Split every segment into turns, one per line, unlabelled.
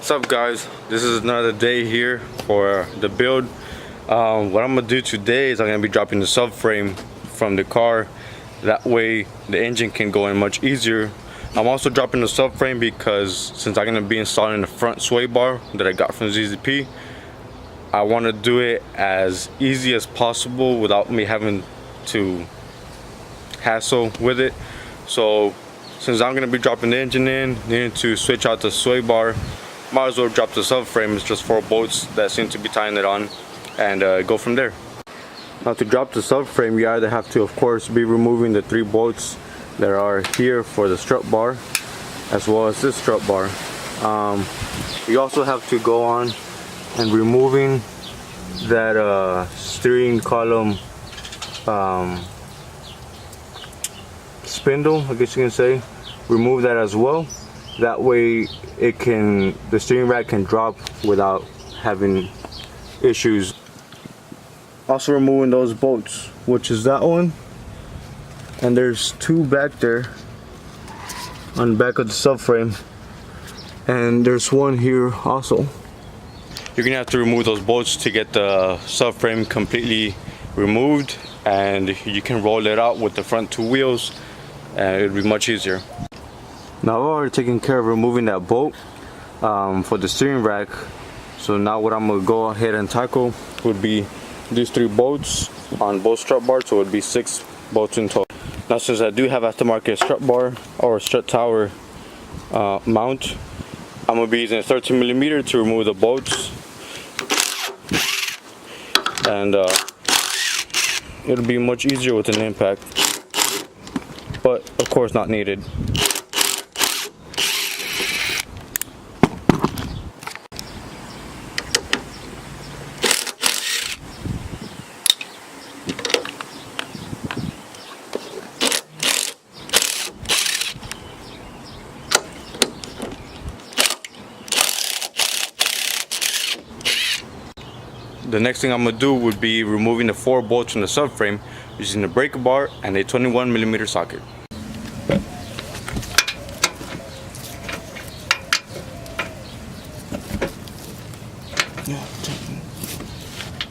What's up, guys? This is another day here for the build. What I'm gonna do today is I'm gonna be dropping the subframe from the car. That way the engine can go in much easier. I'm also dropping the subframe because since I'm gonna be installing the front sway bar that I got from ZZP, I want to do it as easy as possible without me having to hassle with it. So since I'm gonna be dropping the engine in, needing to switch out the sway bar, might as well drop the subframe. It's just 4 bolts that seem to be tying it on, and go from there. Now to drop the subframe, you either have to, of course, be removing the 3 bolts that are here for the strut bar, as well as this strut bar. You also have to go on and removing that steering column spindle, I guess you can say. Remove that as well. That way the steering rack can drop without having issues. Also removing those bolts, which is that one, and there's 2 back there on the back of the subframe, and there's 1 here also. You're gonna have to remove those bolts to get the subframe completely removed, and you can roll it out with the front 2 wheels, and it'll be much easier. Now I've already taken care of removing that bolt for the steering rack. So now what I'm gonna go ahead and tackle would be these 3 bolts on both strut bars, so it would be 6 bolts in total. Now since I do have aftermarket strut bar or strut tower mount, I'm gonna be using a 13mm to remove the bolts, and it'll be much easier with an impact, but of course not needed. The next thing I'm gonna do would be removing the 4 bolts from the subframe using the breaker bar and a 21mm socket.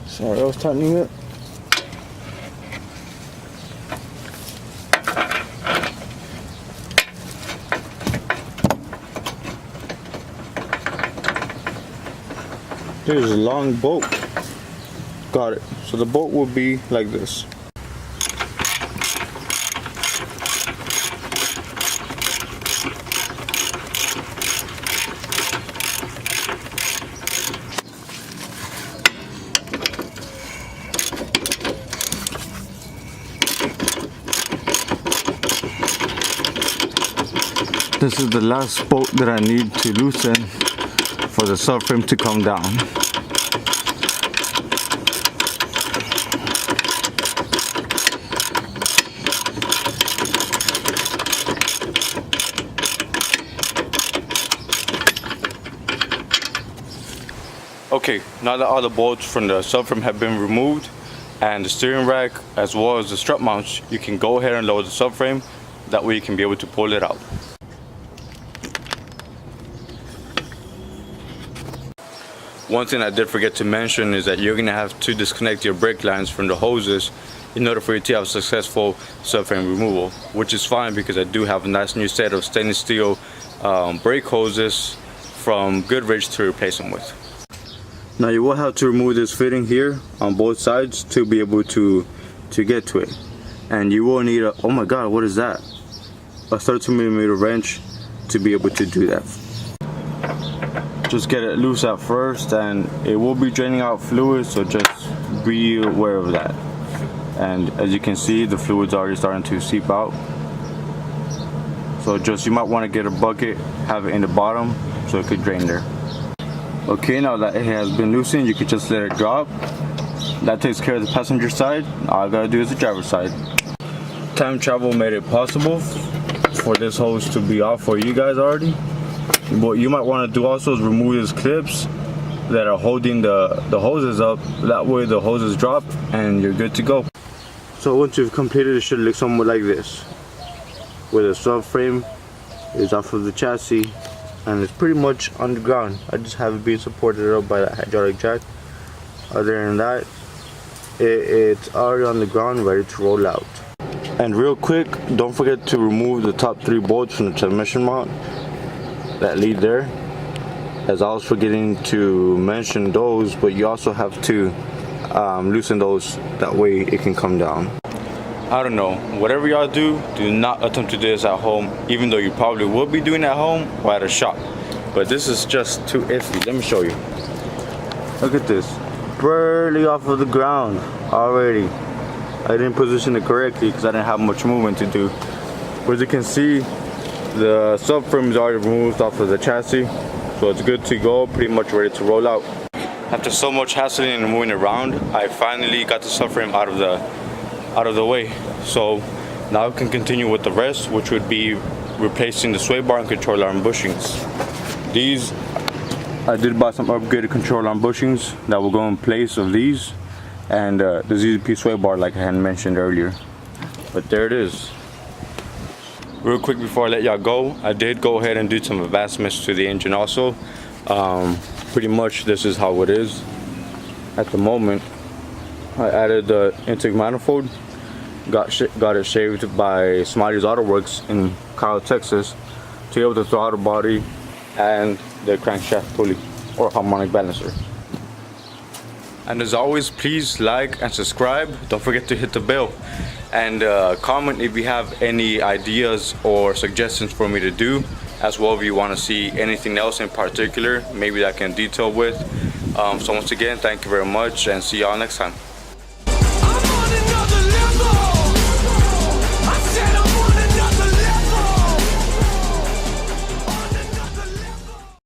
Sorry, I was tightening it. There's a long bolt. Got it. So the bolt will be like this. This is the last bolt that I need to loosen for the subframe to come down. Okay, now that all the bolts from the subframe have been removed and the steering rack as well as the strut mounts, you can go ahead and lower the subframe. That way you can be able to pull it out. One thing I did forget to mention is that you're going to have to disconnect your brake lines from the hoses in order for you to have successful subframe removal, which is fine because I do have a nice new set of stainless steel brake hoses from Goodrich to replace them with. Now you will have to remove this fitting here on both sides to be able to get to it, and you will need a, oh my god, what is that, a 13mm wrench to be able to do that. Just get it loose at first, and it will be draining out fluid, so just be aware of that. And as you can see, the fluid's already starting to seep out, so just you might want to get a bucket, have it in the bottom so it could drain there. Okay, now that it has been loosened, you can just let it drop. That takes care of the passenger side. All I gotta do is the driver's side. Time travel made it possible for this hose to be off for you guys already. What you might want to do also is remove these clips that are holding the hoses up. That way the hoses drop and you're good to go. So once you've completed, it should look somewhat like this, where the subframe is off of the chassis and it's pretty much on the ground. I just have it being supported up by that hydraulic jack. Other than that, it's already on the ground, ready to roll out. And real quick, don't forget to remove the top 3 bolts from the transmission mount that lead there, as I was forgetting to mention those, but you also have to loosen those, that way it can come down. I don't know, whatever y'all do not attempt to do this at home, even though you probably will be doing it at home or at a shop, but this is just too iffy. Let me show you. Look at this, barely off of the ground already. I didn't position it correctly because I didn't have much movement to do. But as you can see, the subframe is already removed off of the chassis, so it's good to go, pretty much ready to roll out. After so much hassling and moving around, I finally got the subframe out of the way. So now we can continue with the rest, which would be replacing the sway bar and control arm bushings. These, I did buy some upgraded control arm bushings that will go in place of these, and the ZZP sway bar like I had mentioned earlier. But there it is. Real quick before I let y'all go, I did go ahead and do some advancements to the engine also. Pretty much this is how it is at the moment. I added the intake manifold, got it shaved by Smiley's Auto Works in Kyle, Texas, to be able to throttle body and the crankshaft pulley or harmonic balancer. And as always, please like and subscribe. Don't forget to hit the bell and comment if you have any ideas or suggestions for me to do, as well if you want to see anything else in particular maybe that I can detail with. So once again, thank you very much and see y'all next time.